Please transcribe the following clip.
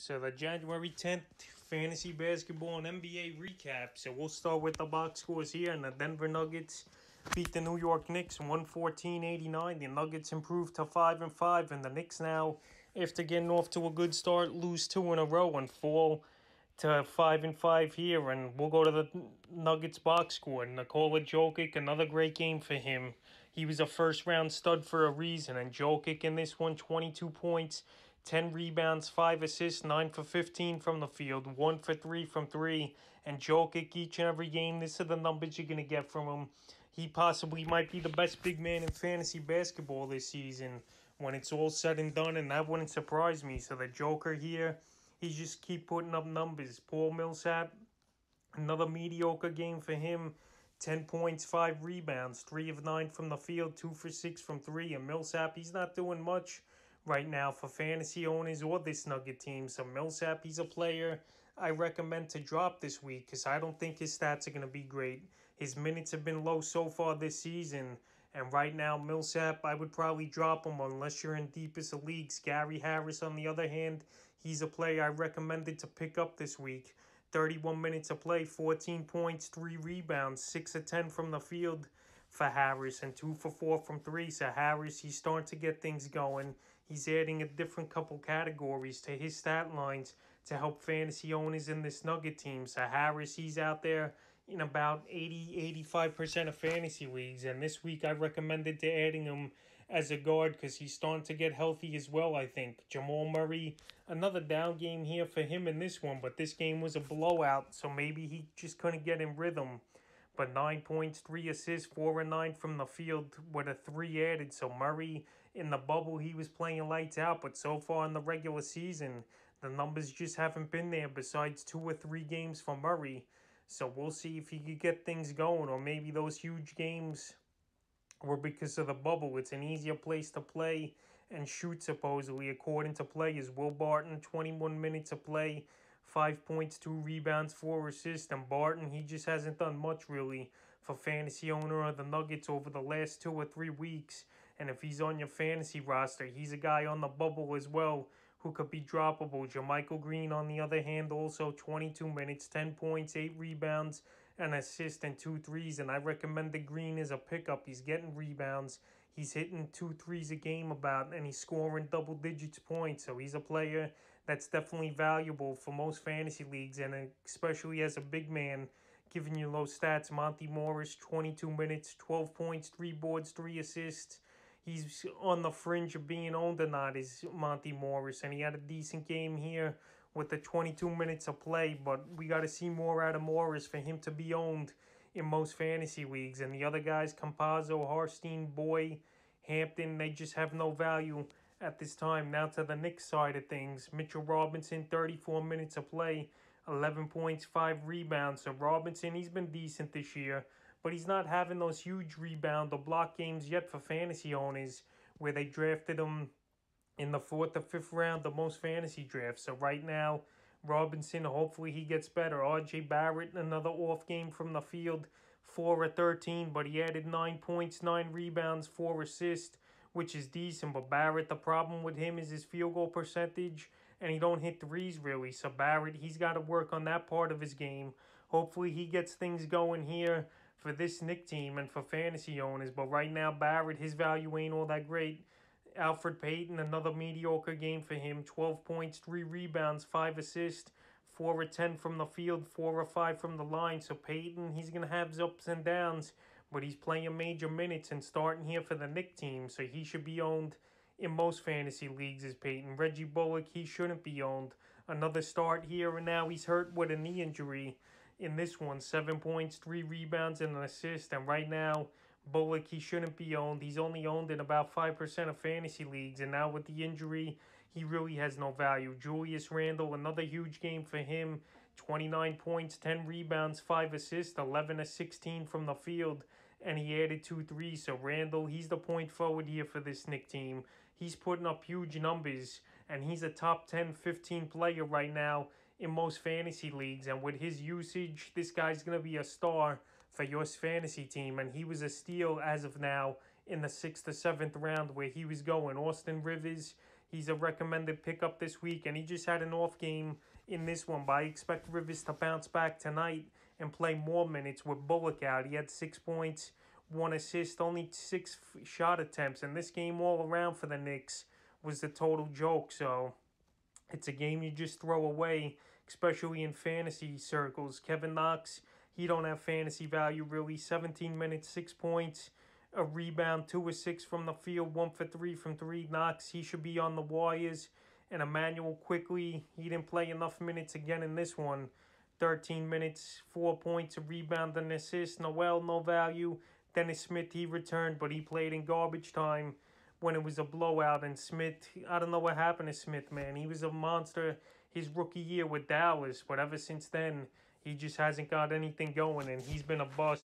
So the January 10th fantasy basketball and NBA recap. So we'll start with the box scores here, and the Denver Nuggets beat the New York Knicks 114-89. The Nuggets improved to 5-5, and the Knicks now, after getting off to a good start, lose two in a row and fall to 5-5 here. And we'll go to the Nuggets box score. Nikola Jokic, another great game for him. He was a first round stud for a reason, and Jokic in this one, 22 points, 10 rebounds, 5 assists, 9 for 15 from the field, 1 for 3 from 3. And Jokic, each and every game, this are the numbers you're going to get from him. He possibly might be the best big man in fantasy basketball this season when it's all said and done, and that wouldn't surprise me. So the Joker here, he just keep putting up numbers. Paul Millsap, another mediocre game for him. 10 points, 5 rebounds, 3 of 9 from the field, 2 for 6 from 3. And Millsap, he's not doing much right now for fantasy owners or this Nugget team. So Millsap, he's a player I recommend to drop this week because I don't think his stats are going to be great. His minutes have been low so far this season. And right now, Millsap, I would probably drop him unless you're in deepest of leagues. Gary Harris, on the other hand, he's a player I recommended to pick up this week. 31 minutes of play, 14 points, 3 rebounds, 6 of 10 from the field for Harris, and 2 for 4 from 3. So Harris, he's starting to get things going. He's adding a different couple categories to his stat lines to help fantasy owners in this Nugget team. So Harris, he's out there in about 85% of fantasy leagues. And this week I recommended to adding him as a guard because he's starting to get healthy as well, I think. Jamal Murray, another down game here for him in this one, but this game was a blowout, so maybe he just couldn't get in rhythm. But 9 points, 3 assists, 4 and 9 from the field with a 3 added. So Murray, in the bubble, he was playing lights out, but so far in the regular season, the numbers just haven't been there besides 2 or 3 games for Murray. So we'll see if he could get things going, or maybe those huge games were because of the bubble. It's an easier place to play and shoot, supposedly, according to players. Will Barton, 21 minutes of play, 5 points, 2 rebounds, 4 assists. And Barton, he just hasn't done much, really, for fantasy owner of the Nuggets over the last 2 or 3 weeks. And if he's on your fantasy roster, he's a guy on the bubble as well who could be droppable. JaMychal Green, on the other hand, also 22 minutes, 10 points, 8 rebounds, an assist, and 2 threes. And I recommend the Green as a pickup. He's getting rebounds. He's hitting 2 threes a game about, and he's scoring double digits points. So he's a player that's definitely valuable for most fantasy leagues, and especially as a big man, giving you low stats. Monty Morris, 22 minutes, 12 points, 3 boards, 3 assists. He's on the fringe of being owned or not, is Monty Morris, and he had a decent game here with the 22 minutes of play, but we got to see more out of Morris for him to be owned in most fantasy leagues. And the other guys, Campazzo, Harstein, Boy, Hampton, they just have no value at this time. Now to the Knicks side of things, Mitchell Robinson, 34 minutes of play, 11 points, 5 rebounds. So Robinson, he's been decent this year, but he's not having those huge rebound or block games yet for fantasy owners where they drafted him in the 4th or 5th round of most fantasy drafts. So right now, Robinson, hopefully he gets better. RJ Barrett, another off game from the field, 4 of 13, but he added 9 points, 9 rebounds, 4 assists, which is decent. But Barrett, the problem with him is his field goal percentage, and he don't hit threes really. So Barrett, he's got to work on that part of his game. Hopefully he gets things going here for this Knick team and for fantasy owners. But right now, Barrett, his value ain't all that great. Alfred Payton, another mediocre game for him. 12 points, 3 rebounds, 5 assists, 4 of 10 from the field, 4 of 5 from the line. So Payton, he's going to have his ups and downs, but he's playing major minutes and starting here for the Knick team. So he should be owned in most fantasy leagues as Payton. Reggie Bullock, he shouldn't be owned. Another start here, and now he's hurt with a knee injury in this one. 7 points, 3 rebounds, and an assist. And right now, Bullock, he shouldn't be owned. He's only owned in about 5% of fantasy leagues, and now with the injury, he really has no value. Julius Randle, another huge game for him. 29 points, 10 rebounds, 5 assists, 11 of 16 from the field, and he added 2 threes. So Randle, he's the point forward here for this Knick team. He's putting up huge numbers, and he's a top 10, 15 player right now in most fantasy leagues. And with his usage, this guy's going to be a star for your fantasy team. And he was a steal as of now in the 6th or 7th round where he was going. Austin Rivers, He's a recommended pickup this week, and he just had an off game in this one. But I expect Rivers to bounce back tonight and play more minutes with Bullock out. He had 6 points, 1 assist, only 6 shot attempts. And this game all around for the Knicks was the total joke. So it's a game you just throw away, especially in fantasy circles. Kevin Knox, he don't have fantasy value really. 17 minutes, 6 points, a rebound, 2 of 6 from the field, 1 for 3 from 3. Knox, he should be on the Warriors. And Emmanuel Quickly, he didn't play enough minutes again in this one. 13 minutes, 4 points, a rebound, and an assist. Noel, no value. Dennis Smith, he returned, but he played in garbage time when it was a blowout. And Smith, I don't know what happened to Smith, man. He was a monster his rookie year with Dallas, but ever since then, he just hasn't got anything going, and he's been a bust.